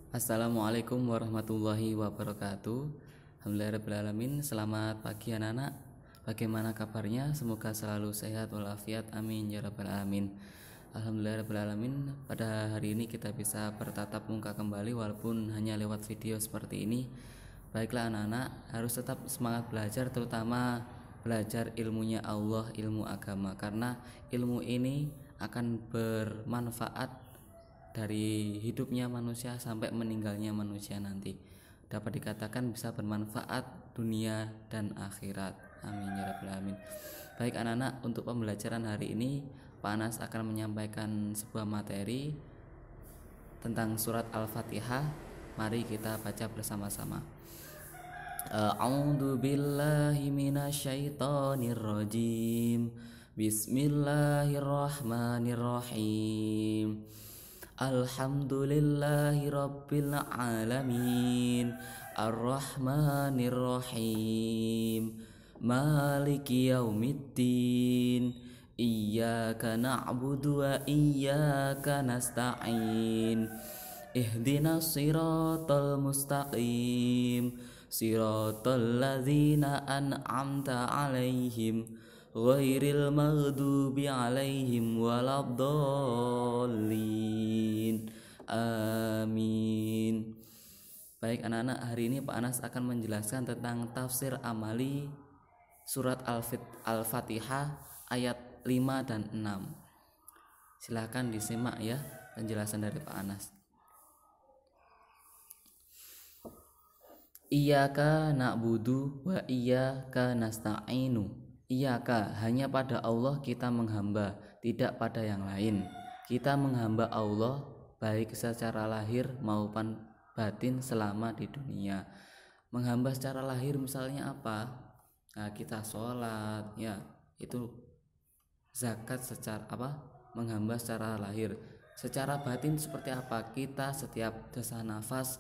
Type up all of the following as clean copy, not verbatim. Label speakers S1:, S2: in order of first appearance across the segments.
S1: Assalamualaikum warahmatullahi wabarakatuh. Alhamdulillahirrahmanirrahim. Selamat pagi anak-anak. Bagaimana kabarnya? Semoga selalu sehat walafiat. Amin ya rabbal alamin. Alhamdulillahirrahmanirrahim. Pada hari ini kita bisa bertatap muka kembali walaupun hanya lewat video seperti ini. Baiklah anak-anak, harus tetap semangat belajar, terutama belajar ilmunya Allah, ilmu agama, karena ilmu ini akan bermanfaat dari hidupnya manusia sampai meninggalnya manusia nanti. Dapat dikatakan bisa bermanfaat dunia dan akhirat. Amin ya rabbal alamin. Baik anak-anak, untuk pembelajaran hari ini Pak Anas akan menyampaikan sebuah materi tentang surat Al-Fatihah. Mari kita baca bersama-sama. A'udzu billahi minasyaitonir rajim. Bismillahirrahmanirrahim. Alhamdulillahi rabbil alamin. Ar-Rahmanir-Rahim. Maliki yaumiddin. Iyyaka na'budu wa iyyaka nasta'in. Ihdinas siratal mustaqim. Siratal ladzina an'amta 'alaihim ghairil maghdubi 'alaihim waladdallin. Amin. Baik anak-anak, hari ini Pak Anas akan menjelaskan tentang tafsir amali surat Al-Fatihah ayat 5 dan 6. Silahkan disimak ya penjelasan dari Pak Anas. Iyyaka na'budu wa iyyaka nasta'inu. Iyyaka, hanya pada Allah kita menghamba, tidak pada yang lain. Kita menghamba Allah baik secara lahir maupun batin selama di dunia. Menghamba secara lahir misalnya apa? Nah, kita sholat, ya itu zakat secara apa? Menghamba secara lahir. Secara batin seperti apa? Kita setiap desah nafas,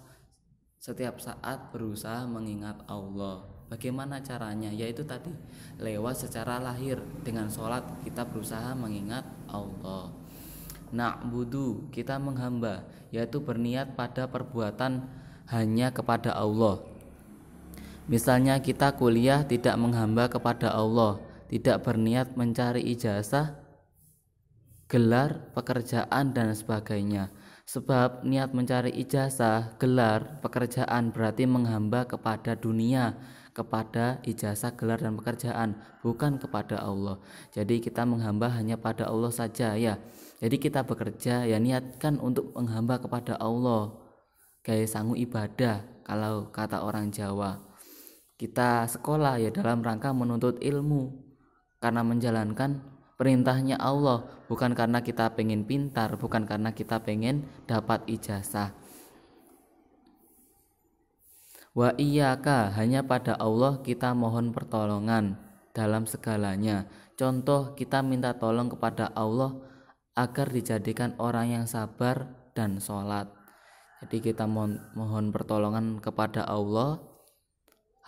S1: setiap saat berusaha mengingat Allah. Bagaimana caranya? Yaitu tadi lewat secara lahir, dengan sholat kita berusaha mengingat Allah. Na'budu, kita menghamba, yaitu berniat pada perbuatan hanya kepada Allah. Misalnya kita kuliah tidak menghamba kepada Allah, tidak berniat mencari ijazah, gelar, pekerjaan dan sebagainya. Sebab niat mencari ijazah, gelar, pekerjaan berarti menghamba kepada dunia, kepada ijazah, gelar dan pekerjaan, bukan kepada Allah. Jadi kita menghamba hanya pada Allah saja ya. Jadi kita bekerja ya niatkan untuk menghamba kepada Allah. Kayak sangu ibadah kalau kata orang Jawa. Kita sekolah ya dalam rangka menuntut ilmu, karena menjalankan perintahnya Allah, bukan karena kita pengen pintar, bukan karena kita pengen dapat ijazah. Wa iyyaka, hanya pada Allah kita mohon pertolongan dalam segalanya. Contoh, kita minta tolong kepada Allah agar dijadikan orang yang sabar dan sholat. Jadi kita mohon pertolongan kepada Allah,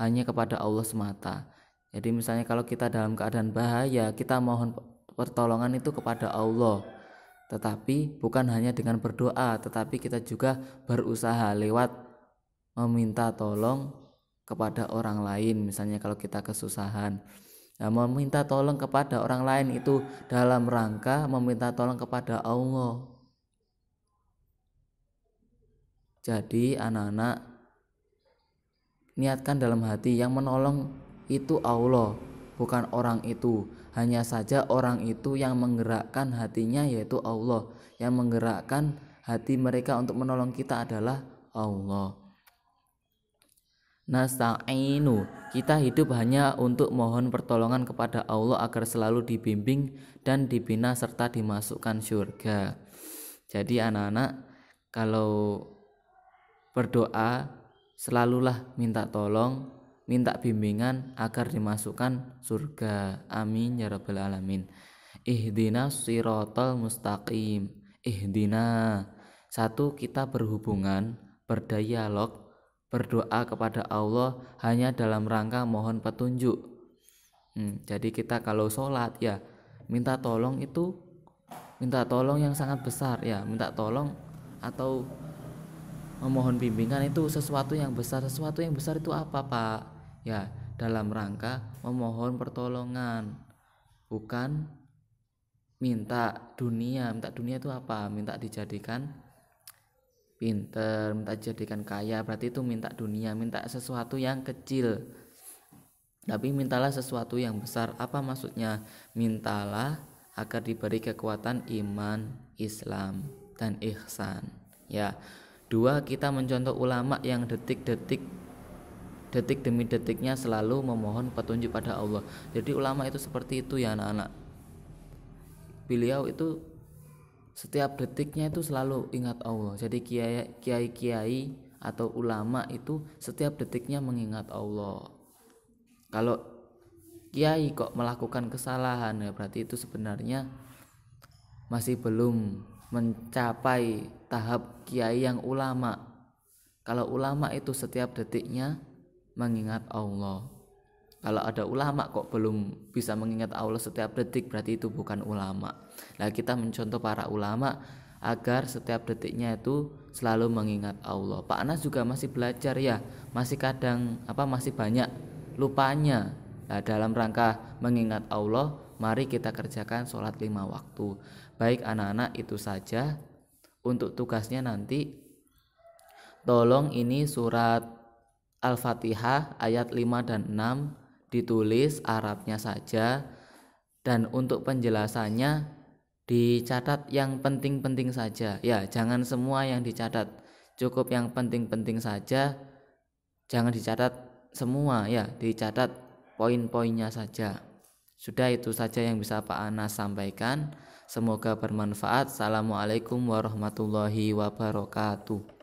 S1: hanya kepada Allah semata. Jadi misalnya kalau kita dalam keadaan bahaya, kita mohon pertolongan itu kepada Allah. Tetapi bukan hanya dengan berdoa, tetapi kita juga berusaha lewat meminta tolong kepada orang lain. Misalnya kalau kita kesusahan, nah, meminta tolong kepada orang lain itu dalam rangka meminta tolong kepada Allah. Jadi anak-anak, niatkan dalam hati yang menolong itu Allah, bukan orang itu. Hanya saja orang itu yang menggerakkan hatinya, yaitu Allah. Yang menggerakkan hati mereka untuk menolong kita adalah Allah. Nasta'inu, kita hidup hanya untuk mohon pertolongan kepada Allah agar selalu dibimbing dan dibina serta dimasukkan surga. Jadi anak-anak, kalau berdoa selalulah minta tolong, minta bimbingan agar dimasukkan surga. Amin ya rabbal alamin. Ihdinas siratal mustaqim. Ihdina, satu, kita berhubungan, berdialog, berdoa kepada Allah hanya dalam rangka mohon petunjuk. Jadi kita kalau sholat ya minta tolong itu minta tolong yang sangat besar ya, minta tolong atau memohon bimbingan itu sesuatu yang besar. Sesuatu yang besar itu apa, Pak? Ya, dalam rangka memohon pertolongan, bukan minta dunia. Minta dunia itu apa? Minta dijadikan pinter, minta dijadikan kaya, berarti itu minta dunia. Minta sesuatu yang kecil, tapi mintalah sesuatu yang besar. Apa maksudnya? Mintalah agar diberi kekuatan iman, Islam, dan ihsan. Ya. 2, kita mencontoh ulama yang detik demi detiknya selalu memohon petunjuk pada Allah. Jadi ulama itu seperti itu ya anak-anak. Beliau itu setiap detiknya itu selalu ingat Allah. Jadi kiai-kiai atau ulama itu setiap detiknya mengingat Allah. Kalau kiai kok melakukan kesalahan, ya berarti itu sebenarnya masih belum mencapai tahap kiai yang ulama. Kalau ulama itu setiap detiknya mengingat Allah. Kalau ada ulama kok belum bisa mengingat Allah setiap detik, berarti itu bukan ulama. Nah, kita mencontoh para ulama agar setiap detiknya itu selalu mengingat Allah. Pak Anas juga masih belajar ya, masih masih banyak lupanya. Nah, dalam rangka mengingat Allah, mari kita kerjakan sholat 5 waktu. Baik anak-anak, itu saja untuk tugasnya nanti. Tolong ini surat Al-Fatihah ayat 5 dan 6 ditulis Arabnya saja, dan untuk penjelasannya dicatat yang penting-penting saja. Ya, jangan semua yang dicatat, cukup yang penting-penting saja. Jangan dicatat semua ya, dicatat poin-poinnya saja. Sudah, itu saja yang bisa Pak Anas sampaikan. Semoga bermanfaat. Assalamualaikum warahmatullahi wabarakatuh.